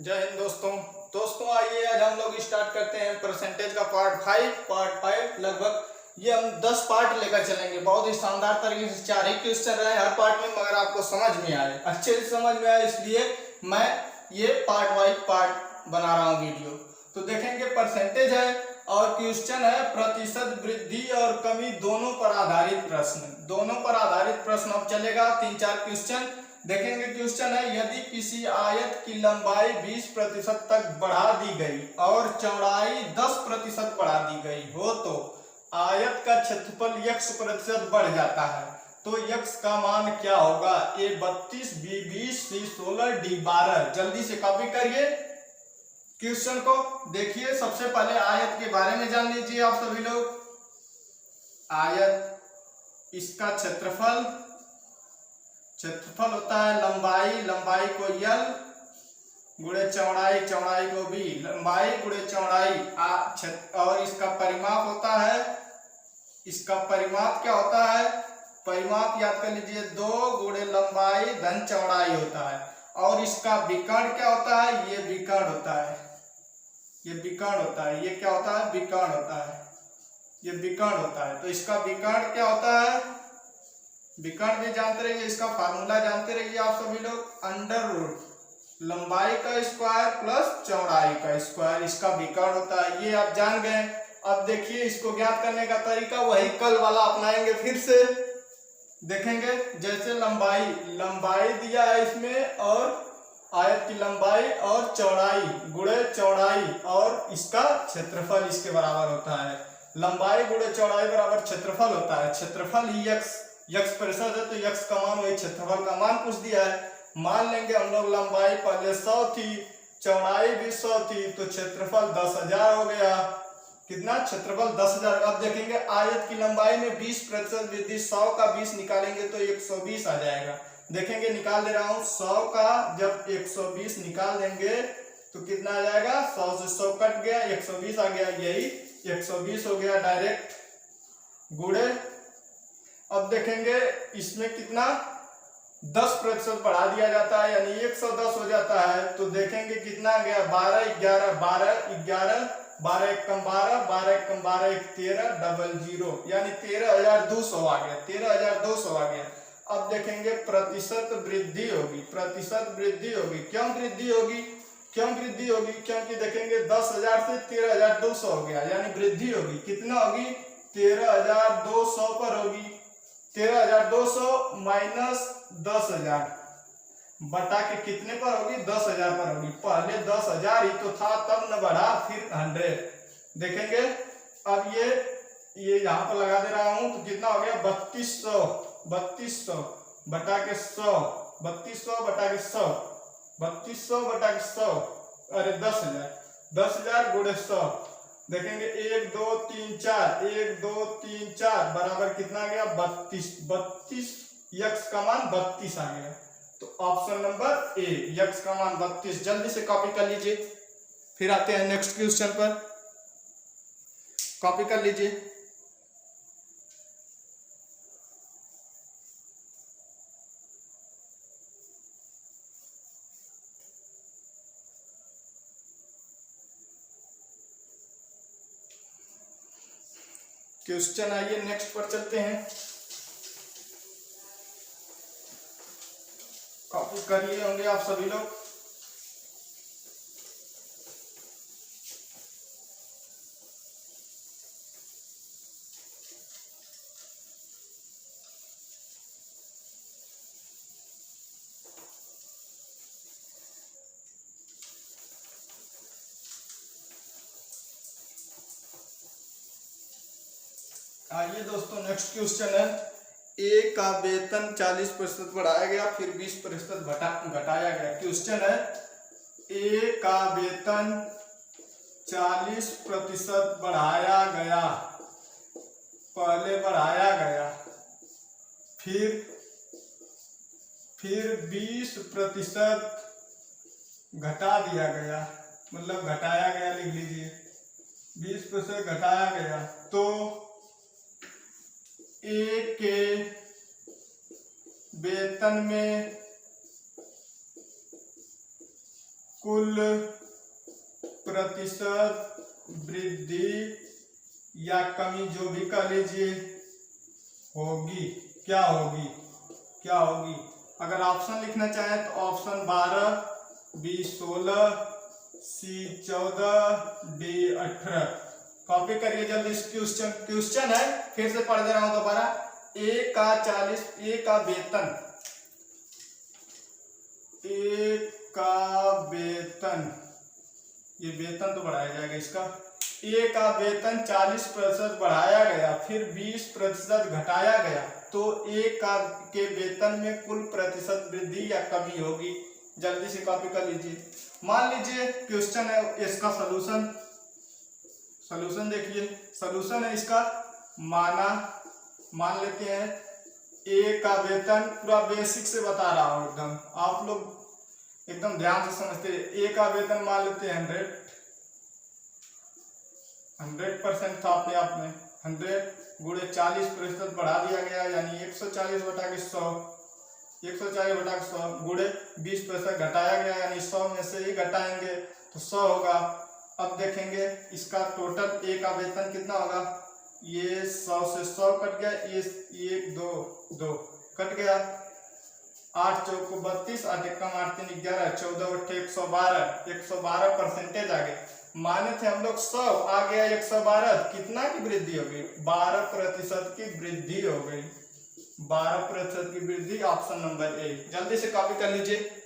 जय हिंद दोस्तों आइए आज हम लोग स्टार्ट करते हैं परसेंटेज का पार्ट 5 लगभग ये हम 10 पार्ट लेकर चलेंगे। बहुत ही शानदार तरीके से 4 ही क्वेश्चन रहे हर पार्ट में, मगर आपको समझ में आए, अच्छे से समझ में आए, इसलिए मैं ये पार्ट वाइज पार्ट बना रहा हूँ वीडियो। तो देखेंगे परसेंटेज है और क्वेश्चन है प्रतिशत वृद्धि और कमी दोनों पर आधारित प्रश्न अब चलेगा। 3-4 क्वेश्चन देखेंगे। क्वेश्चन है यदि किसी आयत की लंबाई 20% तक बढ़ा दी गई और चौड़ाई 10% बढ़ा दी गई हो तो आयत का क्षेत्रफल x% बढ़ जाता है, तो x का मान क्या होगा? A 32, B 20, C 16, D 12। जल्दी से कॉपी करिए क्वेश्चन को। देखिए सबसे पहले आयत के बारे में जान लीजिए आप सभी लोग। आयत, इसका क्षेत्रफल होता है लंबाई को L गुणे चौड़ाई को B, लंबाई गुणे चौड़ाई और इसका परिमाप होता है, इसका परिमाप क्या होता है? परिमाप याद कर लीजिए 2 गुणे लंबाई धन चौड़ाई होता है। और इसका विकर्ण क्या होता है? ये विकर्ण होता है, ये क्या होता है? विकर्ण होता है, ये विकर्ण होता है। तो इसका विकर्ण क्या होता है? विकर्ण भी जानते रहिए, इसका फार्मूला जानते रहिए आप सभी लोग। अंडर रूट लंबाई का स्क्वायर प्लस चौड़ाई का स्क्वायर, इसका विकर्ण होता है। ये आप जान गए। अब देखिए इसको ज्ञात करने का तरीका वही कल वाला अपनाएंगे, फिर से देखेंगे। जैसे लंबाई दिया है इसमें, और आयत की लंबाई और चौड़ाई गुणे चौड़ाई और इसका क्षेत्रफल इसके बराबर होता है। लंबाई गुणे चौड़ाई बराबर क्षेत्रफल होता है। क्षेत्रफल ही x प्रतिशत है, तो x का मान वही क्षेत्रफल का मान पूछ दिया है। मान लेंगे हम लोग लंबाई पहले 100 थी, चौड़ाई भी 100 थी, तो क्षेत्रफल 10,000 हो गया। कितना? क्षेत्रफल 10,000। अब देखेंगे आयत की लंबाई में 20% वृद्धि, 100 का 20 निकालेंगे तो 120 आ जाएगा। देखेंगे निकाल दे रहा हूं, 100 का जब 120 निकाल देंगे तो कितना आ जाएगा? 100 से 100 कट गया, 120 आ गया, यही 120 हो गया डायरेक्ट गुणे। अब देखेंगे इसमें कितना 10% बढ़ा दिया जाता है, यानी 110 हो जाता है। तो देखेंगे कितना गया? 12 11 12 11 12 1 कम 12 12 1 कम 12 1 13 00, यानी 13,200 आ गया, 13,200 आ गया। अब देखेंगे प्रतिशत वृद्धि होगी, क्यों वृद्धि होगी? क्योंकि देखेंगे 10,000 से 13,200 हो गया, यानी वृद्धि होगी। कितना होगी? 13,200 पर होगी। 13,200 माइनस 10,000 बटा के कितने पर होगी? 10,000 पर होगी। पहले 10,000 ही तो था, तब न बढ़ा, फिर 100। देखेंगे अब ये यहाँ पर लगा दे रहा हूं, तो कितना हो गया? 3200 बटा के 100, 3200 बटा के 100, 3200 बटा के 100, अरे 10,000 गुणे 100। देखेंगे 1 2 3 4, 1 2 3 4 बराबर कितना आ गया? 32 x का मान 32 आ गया। तो ऑप्शन नंबर ए, x का मान 32। जल्दी से कॉपी कर लीजिए, फिर आते हैं नेक्स्ट क्वेश्चन पर। कॉपी कर लीजिए। क्वेश्चन आइए नेक्स्ट पर चलते हैं। कॉपी कर लिए होंगे आप सभी लोग। आइए दोस्तों नेक्स्ट क्वेश्चन है। ए का वेतन 40% बढ़ाया गया, फिर 20% घटाया गया। क्वेश्चन है ए का वेतन 40% बढ़ाया गया, पहले बढ़ाया गया, फिर 20% घटा दिया गया, मतलब घटाया गया, लिख लीजिए 20% घटाया गया। तो ए के वेतन में कुल प्रतिशत वृद्धि या कमी जो भी कह लीजिए होगी। क्या होगी? क्या होगी? अगर ऑप्शन लिखना चाहें तो ऑप्शन 12, बी 16, सी 14, डी 18। कॉपी करिए जल्दी। क्वेश्चन है, फिर से पढ़ दे रहा हूं दोबारा। ए का 40, ए का वेतन, ए का वेतन, ये वेतन तो बढ़ाया जाएगा इसका। ए का वेतन 40% बढ़ाया गया, फिर 20% घटाया गया, तो ए का के वेतन में कुल प्रतिशत वृद्धि या कमी होगी। जल्दी से कॉपी कर लीजिए। मान लीजिए क्वेश्चन है, इसका सॉल्यूशन देखिए। सॉल्यूशन है इसका, मान लेते हैं ए का वेतन, पूरा बेसिक से बता रहा हूं एकदम, आप लोग एकदम ध्यान से समझते हैं। ए का वेतन मान लेते हैं 100% था अपने आप में। 100 गुणे 40% बढ़ा दिया गया, यानी 140 बटा के 100, 140 बटा के 100 गुणे 20% घटाया गया, यानी 100 में से ही घटाएंगे तो 100 होगा। अब देखेंगे इसका टोटल ए का वेतन कितना होगा। ये 100 से 100 कट गया, ये 1 2 कट गया। 8 चौक 32, 8 एकम 8 3 11, 14 8 112% आ गए। माने थे हम लोग 100, आ गया 112, कितना की वृद्धि हो गई? 12% की वृद्धि हो गई। 12% की वृद्धि, ऑप्शन नंबर ए। जल्दी से कॉपी कर लीजिए।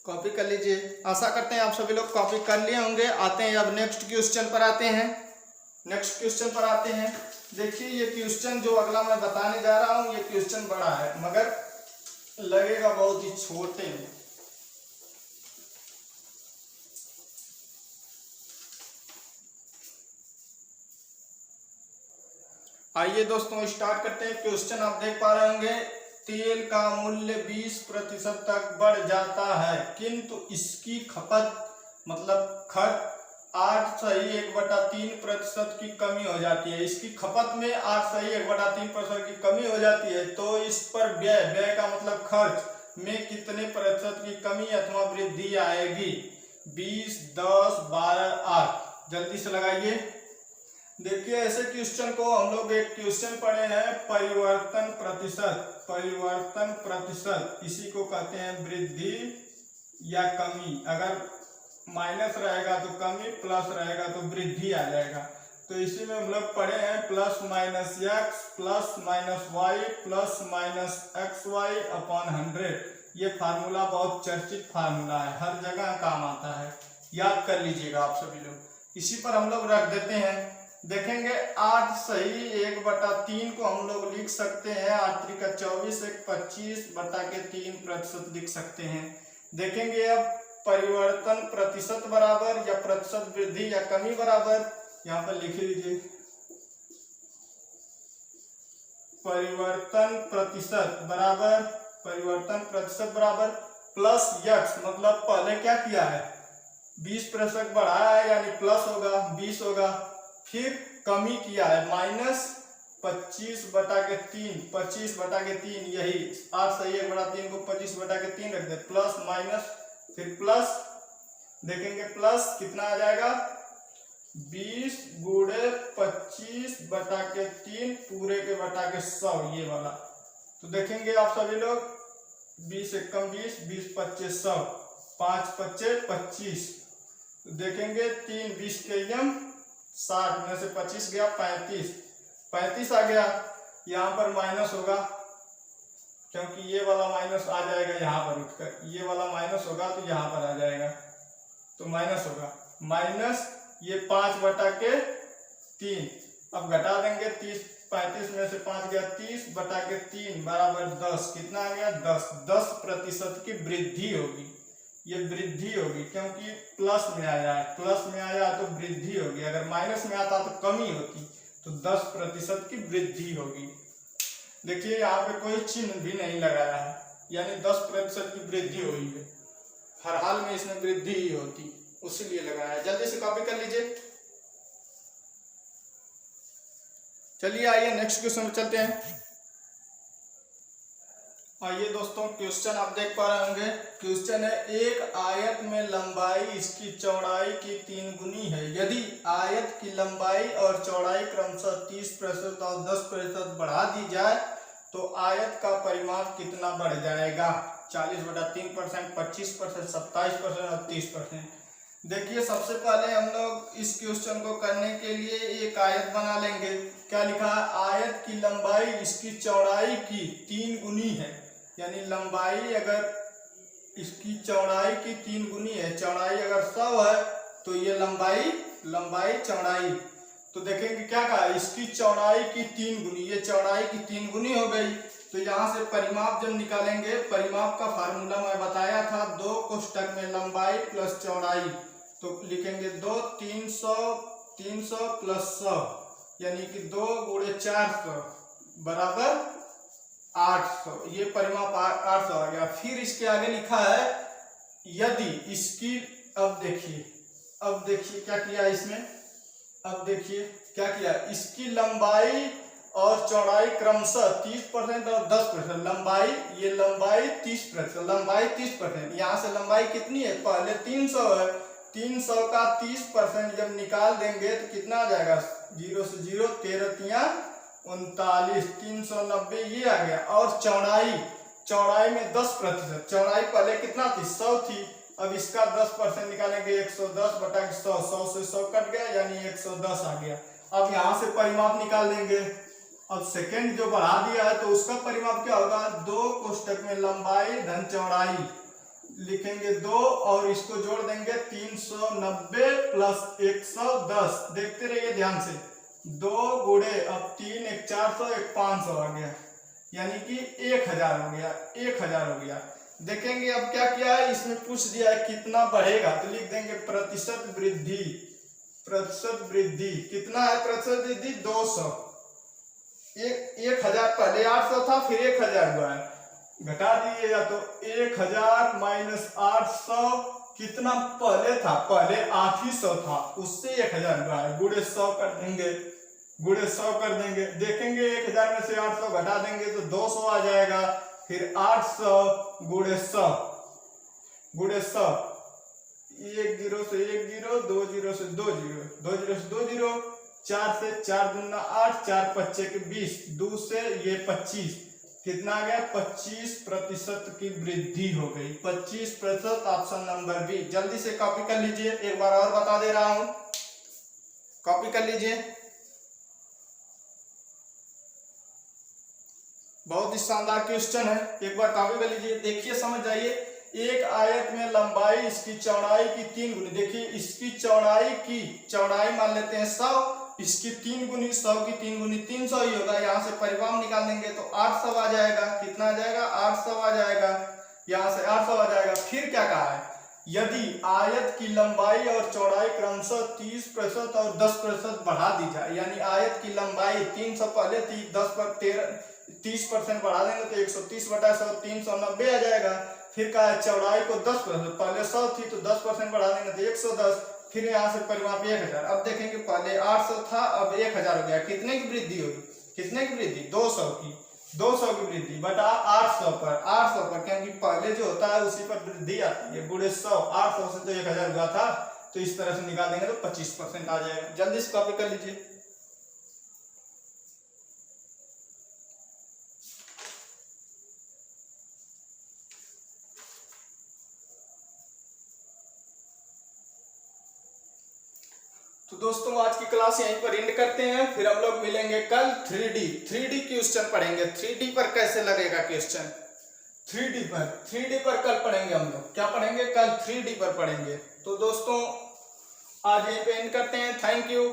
कॉपी कर लीजिए। आशा करते हैं आप सभी लोग कॉपी कर लिए होंगे। आते हैं अब नेक्स्ट क्वेश्चन पर आते हैं। देखिए ये क्वेश्चन जो अगला मैं बताने जा रहा हूं, ये क्वेश्चन बड़ा है मगर लगेगा बहुत ही छोटे में। आइए दोस्तों स्टार्ट करते हैं। क्वेश्चन आप देख पा रहे होंगे, तेल का मूल्य 20% तक बढ़ जाता है, किंतु इसकी खपत मतलब खर्च 8.1/3% की कमी हो जाती है। इसकी खपत में 8.1/3% की कमी हो जाती है, तो इस पर व्यय का मतलब खर्च में कितने प्रतिशत की कमी अथवा वृद्धि आएगी? 20, 10, 12, 8। जल्दी से लगाइए। देखिए ऐसे क्वेश्चन को हम लोग एक क्वेश्चन पढ़े हैं, परिवर्तन प्रतिशत, इसी को कहते हैं वृद्धि या कमी। अगर माइनस रहेगा तो कमी, प्लस रहेगा तो वृद्धि आ जाएगा। तो इसी में हम लोग पढ़े हैं plus minus x plus minus y plus minus x y upon 100। ये फार्मूला बहुत चर्चित फार्मूला है, हर जगह काम आता है, याद कर लीजिएगा आप सभी लोग। इसी पर हम लोग रख देते हैं। देखेंगे 8.1/3 को हम लोग लिख सकते हैं 8 3 का 24, 25/3% लिख सकते हैं। देखेंगे अब परिवर्तन प्रतिशत बराबर या प्रतिशत वृद्धि या कमी बराबर, यहाँ पर लिख लीजिए परिवर्तन प्रतिशत बराबर प्लस यक्स, मतलब पहले क्या किया है 20% बढ़ाया है यानी प्लस होगा 20 होगा, फिर कमी किया है माइनस 25/3, यही 8.1/3 को 25/3 रख दे, प्लस माइनस फिर प्लस। देखेंगे प्लस कितना आ जाएगा 20 गुणे 25/3 पूरे के बटा के 100, ये वाला। तो देखेंगे आप सभी लोग 20 एकम 20, 20 पच्चे 100, 5 पच्चे 25। तो देखेंगे 3 20 के यम 60 में से 25 गया 35 आ गया। यहाँ पर माइनस होगा क्योंकि ये वाला माइनस आ जाएगा यहाँ पर उठकर, ये वाला माइनस होगा तो यहाँ पर आ जाएगा, तो माइनस होगा माइनस ये 5/3। अब घटा देंगे 35 में से 5 गया 30/3 बराबर 10। कितना आ गया 10% की वृद्धि होगी। ये वृद्धि होगी क्योंकि प्लस में आया है, प्लस में आया तो वृद्धि होगी। अगर माइनस में आता तो कमी होती, तो तो 10% की वृद्धि होगी। देखिए यहाँ पे कोई चिन्ह भी नहीं लगाया है, यानी 10% की वृद्धि हुई है। हर हाल में इसमें वृद्धि ही होती, उसीलिए लगाया है। जल्दी से कॉपी कर लीजिए। चलिए आइए नेक्स्ट क्वेश्चन में चलते हैं। आइए दोस्तों, क्वेश्चन आप देख पा रहे होंगे। क्वेश्चन है, एक आयत में लंबाई इसकी चौड़ाई की 3 गुनी है। यदि आयत की लंबाई और चौड़ाई क्रमशः 30% और 10% बढ़ा दी जाए तो आयत का परिमाप कितना बढ़ जाएगा? 40/3%, 25%, 27% और 30%। देखिए सबसे पहले हम लोग इस क्वेश्चन को करने के लिए एक आयत बना लेंगे। क्या लिखा है? आयत की लंबाई इसकी चौड़ाई की 3 गुनी है, यानी लंबाई अगर इसकी चौड़ाई की 3 गुनी है, चौड़ाई अगर 100 है तो ये लंबाई चौड़ाई, तो देखेंगे क्या कहा, इसकी चौड़ाई की 3 गुनी, ये चौड़ाई की 3 गुनी हो गई। तो यहाँ से परिमाप जब निकालेंगे, परिमाप का फार्मूला मैं बताया था, 2 कोष्ठक में लंबाई प्लस चौड़ाई, तो लिखेंगे 2 300 प्लस 100, यानी कि 2 × 400 बराबर 800। ये परिमाप 800 आ गया। फिर इसके आगे लिखा है, यदि इसकी, अब देखिए क्या किया इसमें, अब देखिए क्या किया, इसकी लंबाई और चौड़ाई क्रमशः 30% और 10%। लंबाई, ये लंबाई 30%, लंबाई 30%। यहाँ से लंबाई कितनी है? पहले 300 है, 300 का 30% जब निकाल देंगे तो कितना आ जाएगा? 0 से 0, 13 तिया 39, 390 ये आ गया। और चौड़ाई में 10%, चौड़ाई पहले कितना थी? 100 थी, अब इसका 10% निकालेंगे, 110/100, 100 से 100 कट गया, यानी 110 आ गया। अब यहाँ से परिमाप निकाल देंगे। अब सेकंड जो बढ़ा दिया है तो उसका परिमाप क्या होगा? 2 कोष्ठक में लंबाई धन चौड़ाई, लिखेंगे 2 और इसको जोड़ देंगे 390 प्लस 110। देखते रहिए ध्यान से, 2 गुणे, अब 3 1 400, 1 500 आ गया, यानी कि 1000 हो गया, 1000 हो गया। देखेंगे अब क्या किया है, इसमें पूछ दिया है कितना बढ़ेगा, तो लिख देंगे प्रतिशत वृद्धि। प्रतिशत वृद्धि कितना है? प्रतिशत वृद्धि 200। 1000 पहले 800 था, फिर 1000 हुआ है, घटा दीजिएगा तो 1000 माइनस 800 कितना पहले था? पहले 800 था, उससे 1000 हुआ है, गुणे 100 कर देंगे, गुणे 100 कर देंगे। देखेंगे 1000 में से 800 घटा देंगे तो 200 आ जाएगा। फिर 800 गुणे 100, गुणे 100, 1 0 से 1 0, 2 0 से 2 0, 2 0 से 2 0, 4 से 4 दूना 8, 4 5 के 20, 2 से ये 25, कितना आ गया? 25% की वृद्धि हो गई। 25%, ऑप्शन नंबर बी। जल्दी से कॉपी कर लीजिए, एक बार और बता दे रहा हूं, कॉपी कर लीजिए। बहुत ही शानदार क्वेश्चन है, एक बार कॉपी कर लीजिए। देखिए समझ जाइए, एक आयत में लंबाई इसकी चौड़ाई की 3 गुनी, देखिए इसकी चौड़ाई मान लेते हैं 100, इसकी 3 गुनी, 100 की 3 गुनी 300 ही होगा। यहाँ से परिमाप निकाल देंगे तो 800 आ जाएगा। कितना आ जाएगा? 800 आ जाएगा, यहाँ से 800 आ जाएगा। फिर क्या कहा है? यदि आयत की लंबाई और चौड़ाई क्रमशः 30% और 10% बढ़ा दी जाए, यानी आयत की लंबाई 300 पहले थी, 30% बढ़ा देंगे तो 130/100, 390 आ जाएगा। फिर कहा है चौड़ाई को 10%, पहले 100 थी तो 10% बढ़ा देंगे तो 110। फिर यहाँ से परिमाप 1000। अब देखेंगे पहले 800 था, अब 1000 हो गया। कितने की वृद्धि होगी? कितने की वृद्धि? 200 की, 200 की वृद्धि बटा 800 पर, क्योंकि पहले जो होता है उसी पर वृद्धि आती है, गुणे 100, 800 से तो 1000 हुआ था, तो इस तरह से निकाल देंगे तो 25% आ जाएगा। जल्दी से कॉपी कर लीजिए। तो दोस्तों आज की क्लास यहीं पर एंड करते हैं, फिर हम लोग मिलेंगे कल 3D क्वेश्चन पढ़ेंगे। 3D पर कैसे लगेगा क्वेश्चन, 3D पर कल पढ़ेंगे हम लोग। क्या पढ़ेंगे? कल 3D पर पढ़ेंगे। तो दोस्तों आज यहीं पे एंड करते हैं। Thank you.